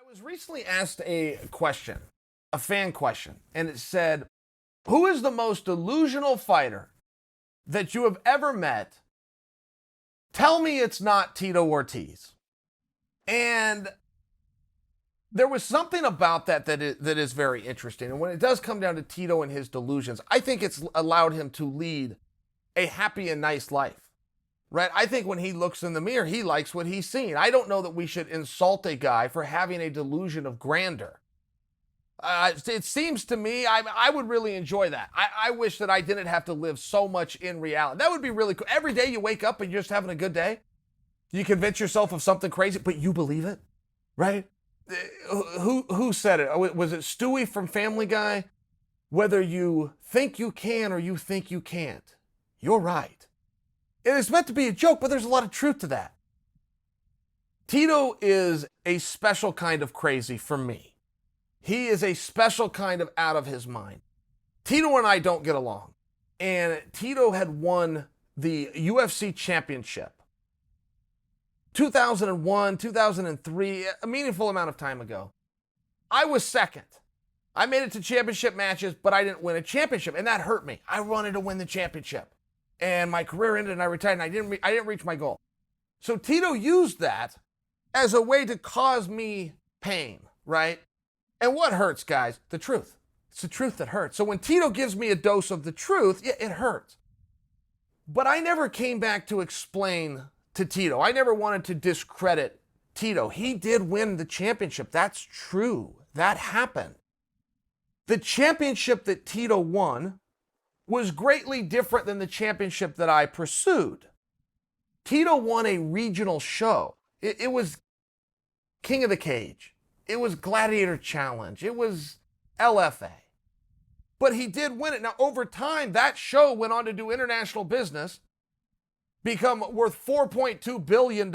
was recently asked a question, a fan question, and it said, who is the most delusional fighter that you have ever met? Tell me it's not Tito Ortiz. And there was something about that is very interesting. And when it does come down to Tito and his delusions, I think it's allowed him to lead a happy and nice life. Right? I think when he looks in the mirror, he likes what he's seen. I don't know that we should insult a guy for having a delusion of grandeur. It seems to me, I would really enjoy that. I wish that I didn't have to live so much in reality. That would be really cool. Every day you wake up and you're just having a good day. You convince yourself of something crazy, but you believe it, right? Who said it? Was it Stewie from Family Guy? Whether you think you can or you think you can't, you're right. It is meant to be a joke, but there's a lot of truth to that. Tito is a special kind of crazy for me. He is a special kind of out of his mind. Tito and I don't get along. And Tito had won the UFC championship 2001, 2003, a meaningful amount of time ago. I was second. I made it to championship matches, but I didn't win a championship, and that hurt me. I wanted to win the championship. And my career ended and I retired and I didn't reach my goal. So Tito used that as a way to cause me pain, right? And what hurts, guys? The truth. It's the truth that hurts. So when Tito gives me a dose of the truth, yeah, it hurts. But I never came back to explain to Tito. I never wanted to discredit Tito. He did win the championship. That's true. That happened. The championship that Tito won was greatly different than the championship that I pursued. Tito won a regional show. It was King of the Cage. It was Gladiator Challenge. It was LFA. But he did win it. Now, over time, that show went on to do international business, become worth $4.2 billion,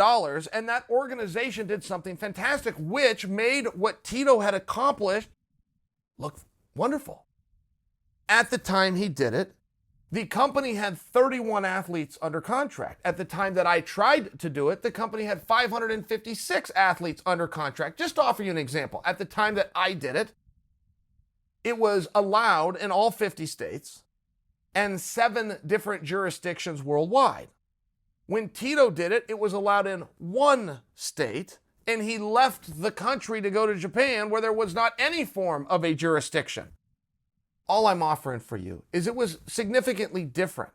and that organization did something fantastic, which made what Tito had accomplished look wonderful. At the time he did it, the company had 31 athletes under contract. At the time that I tried to do it, the company had 556 athletes under contract. Just to offer you an example, at the time that I did it, it was allowed in all 50 states and 7 different jurisdictions worldwide. When Tito did it, it was allowed in 1 state, and he left the country to go to Japan where there was not any form of a jurisdiction. All I'm offering for you is it was significantly different,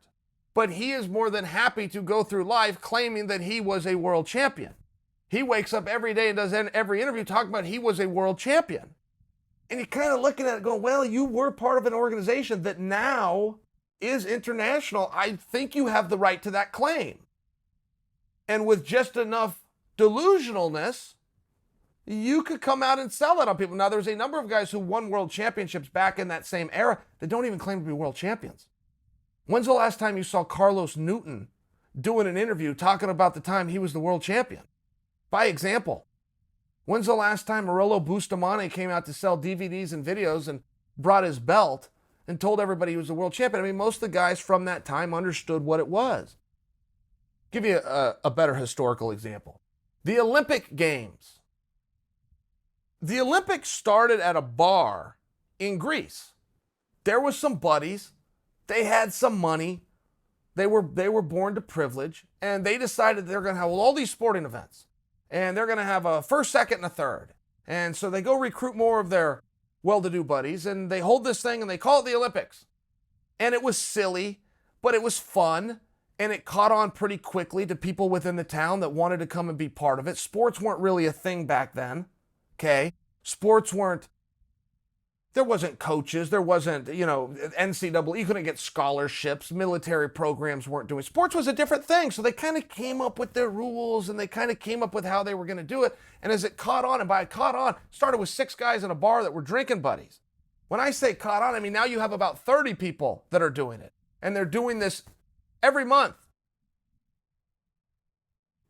but he is more than happy to go through life claiming that he was a world champion. He wakes up every day and does every interview talking about he was a world champion. And you're kind of looking at it going, well, you were part of an organization that now is international. I think you have the right to that claim. And with just enough delusionalness, you could come out and sell that on people. Now, there's a number of guys who won world championships back in that same era that don't even claim to be world champions. When's the last time you saw Carlos Newton doing an interview talking about the time he was the world champion? By example, when's the last time Marolo Bustamante came out to sell DVDs and videos and brought his belt and told everybody he was the world champion? I mean, most of the guys from that time understood what it was. Give you a better historical example. The Olympic Games. The Olympics started at a bar in Greece. There was some buddies. They had some money. They were born to privilege, and they decided they're going to have all these sporting events, and they're going to have a first, second, and a third. And so they go recruit more of their well-to-do buddies, and they hold this thing, and they call it the Olympics. And it was silly, but it was fun, and it caught on pretty quickly to people within the town that wanted to come and be part of it. Sports weren't really a thing back then. Okay, sports there wasn't coaches, there wasn't, NCAA, you couldn't get scholarships, military programs weren't doing, sports was a different thing. So they kind of came up with their rules and they kind of came up with how they were going to do it. And as it caught on, and by it caught on, started with 6 guys in a bar that were drinking buddies. When I say caught on, I mean now you have about 30 people that are doing it. And they're doing this every month.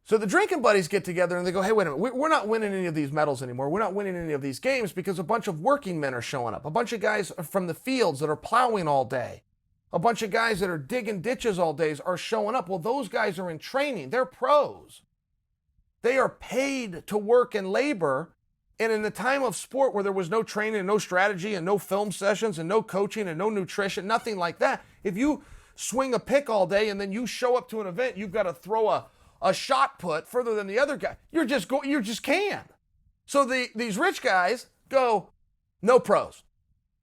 So the drinking buddies get together and they go, hey, wait a minute, we're not winning any of these medals anymore. We're not winning any of these games because a bunch of working men are showing up. A bunch of guys from the fields that are plowing all day. A bunch of guys that are digging ditches all day are showing up. Well, those guys are in training. They're pros. They are paid to work and labor And in the time of sport where there was no training and no strategy and no film sessions and no coaching and no nutrition, nothing like that, if you swing a pick all day and then you show up to an event, you've got to throw a shot put further than the other guy. You just can't. So these rich guys go, no pros.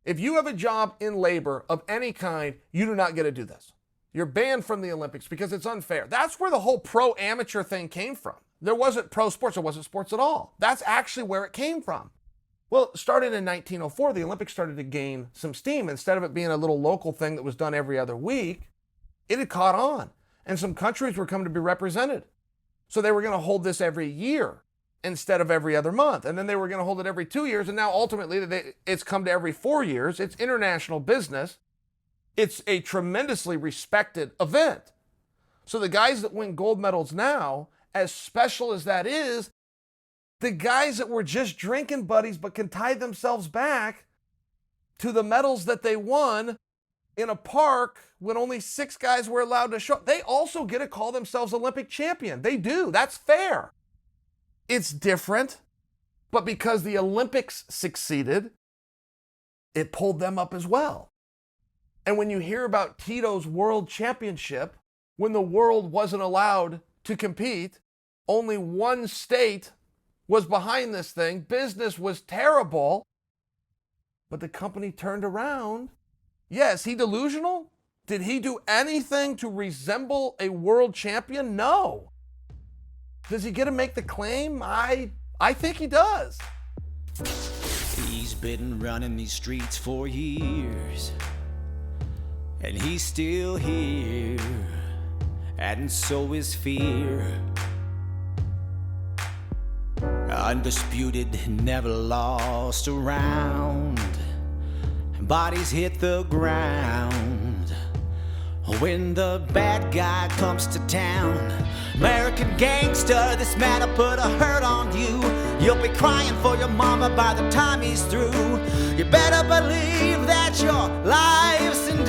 If you have a job in labor of any kind, you do not get to do this. You're banned from the Olympics because it's unfair. That's where the whole pro-amateur thing came from. There wasn't pro sports. There wasn't sports at all. That's actually where it came from. Well, starting in 1904, the Olympics started to gain some steam. Instead of it being a little local thing that was done every other week, it had caught on. And some countries were coming to be represented. So they were going to hold this every year instead of every other month. And then they were going to hold it every 2 years. And now ultimately it's come to every 4 years. It's international business. It's a tremendously respected event. So the guys that win gold medals now, as special as that is, the guys that were just drinking buddies but can tie themselves back to the medals that they won in a park when only 6 guys were allowed to show up, they also get to call themselves Olympic champion. They do. That's fair. It's different, but because the Olympics succeeded, it pulled them up as well. And when you hear about Tito's World Championship, when the world wasn't allowed to compete, only one state was behind this thing. Business was terrible, but the company turned around. Yeah, is he delusional? Did he do anything to resemble a world champion? No. Does he get to make the claim? I think he does. He's been running these streets for years, and he's still here, and so is fear. Undisputed, never lost a round. Bodies hit the ground when the bad guy comes to town. American gangster, this man'll put a hurt on you. You'll be crying for your mama by the time he's through. You better believe that your life's in